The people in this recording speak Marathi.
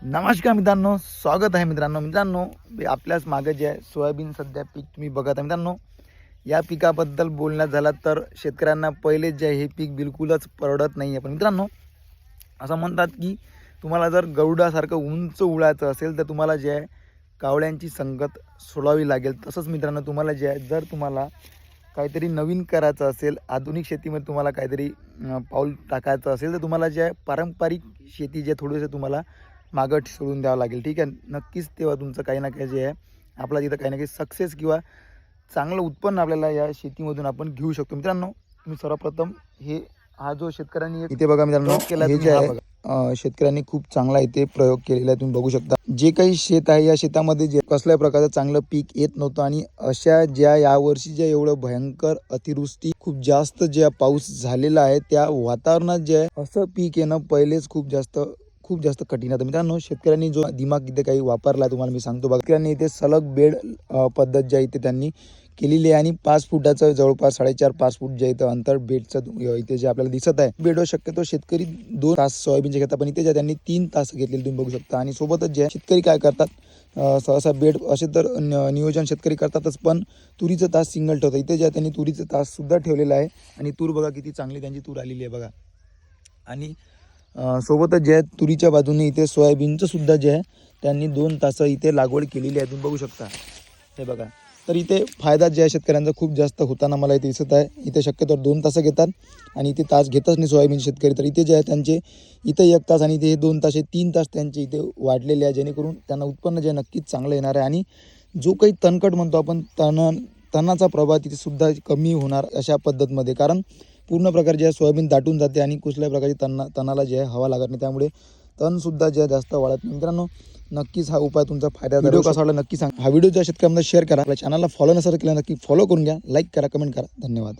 नमस्कार मित्रांनो, स्वागत आहे मित्रांनो आपल्याच मागे जे आहे सोयाबीन सध्या पीक तुम्ही बघत आहे मित्रांनो. या पिकाबद्दल बोलण्यात झाला तर शेतकऱ्यांना पहिले जे हे पीक बिलकुलच परवडत नाही आहे. पण मित्रांनो, असं म्हणतात की तुम्हाला जर गरुडासारखं उंच उडायचं असेल तर तुम्हाला जे आहे कावळ्यांची संगत सोडावी लागेल. तसंच मित्रांनो, तुम्हाला जे आहे जर तुम्हाला काहीतरी नवीन करायचं असेल, आधुनिक शेतीमध्ये तुम्हाला काहीतरी पाऊल टाकायचं असेल तर तुम्हाला जे आहे पारंपरिक शेती जे थोडंसं तुम्हाला मागं सोडून द्यावं लागेल. ठीक आहे, नक्कीच तेव्हा तुमचं काही ना काही जे आहे आपला तिथं काही ना काही सक्सेस किंवा चांगलं उत्पन्न आपल्याला या शेतीमधून आपण घेऊ शकतो. मित्रांनो, तुम्ही सर्वप्रथम हा जो शेतकऱ्यांनी इथे बघा मित्रांनो, हे जे आहे शेतकऱ्यांनी खूप चांगला इथे प्रयोग केलेला आहे. तुम्ही बघू शकता जे काही शेत आहे या शेतामध्ये जे कसल्या प्रकारचं चांगलं पीक येत नव्हतं आणि अशा ज्या यावर्षी ज्या एवढं भयंकर अतिवृष्टी खूप जास्त ज्या पाऊस झालेला आहे त्या वातावरणात जे आहे असं पीक येणं पहिलेच खूप जास्त कठीण आहे. मित्रांनो, शेतकऱ्यांनी जो दिमाग इथे काही वापरला तुम्हाला मी सांगतो बघा. शेतकऱ्यांनी इथे सलग बेड पद्धत ज्या इथे त्यांनी केलेली आहे आणि 5 फुटाचं जवळपास 4.5-5 फूट जे इथं अंतर बेडचं इथे जे आपल्याला दिसत आहे. बेडवर शक्यतो शेतकरी 2 तास सोयाबीनचे घेतात, पण इथे जे त्यांनी 3 तास घेतलेले तुम्ही बघू शकता. आणि सोबतच जे शेतकरी काय करतात, सहसा बेड असे तर नियोजन शेतकरी करतातच, पण तुरीचं तास सिंगल ठेवतात. इथे जे त्यांनी तुरीचं तास सुद्धा ठेवलेलं आहे आणि तूर बघा किती चांगली त्यांची तूर आलेली आहे बघा. आणि सोबतच जे आहे तुरीच्या बाजूने इथे सोयाबीनचं सुद्धा जे आहे त्यांनी 2 तास इथे लागवड केलेली आहे. तुम्ही बघू शकता हे बघा. तर इथे फायदा जे आहे शेतकऱ्यांचा खूप जास्त होताना मला इथे दिसत आहे. इथे शक्यतो 2 तास घेतात आणि इथे तास घेतच नाही सोयाबीन शेतकरी. तर इथे जे आहे त्यांचे इथे 1 तास आणि इथे 2 तास 3 तास त्यांचे इथे वाढलेले आहे, जेणेकरून त्यांना उत्पन्न जे नक्कीच चांगलं येणार आहे. आणि जो काही तणकट म्हणतो आपण तणाचा प्रभाव तिथे सुद्धा कमी होणार अशा पद्धतीमध्ये, कारण पूर्ण प्रकारे जे आहे सोयाबीन दाटून जाते आणि कुठल्याही प्रकारची तणाला जे आहे हवा लागत नाही, त्यामुळे तणसुद्धा जे आहे जास्त वाढत नाही. मित्रांनो, नक्कीच हा उपाय तुमचा फायदा. व्हिडिओ कसा वाटला नक्की सांगा. हा व्हिडिओ ज्या शेतकऱ्यांना शेअर करा. आपल्या चॅनलला फॉलो नसेल केला नक्की फॉलो करून घ्या. लाईक करा, कमेंट करा. धन्यवाद.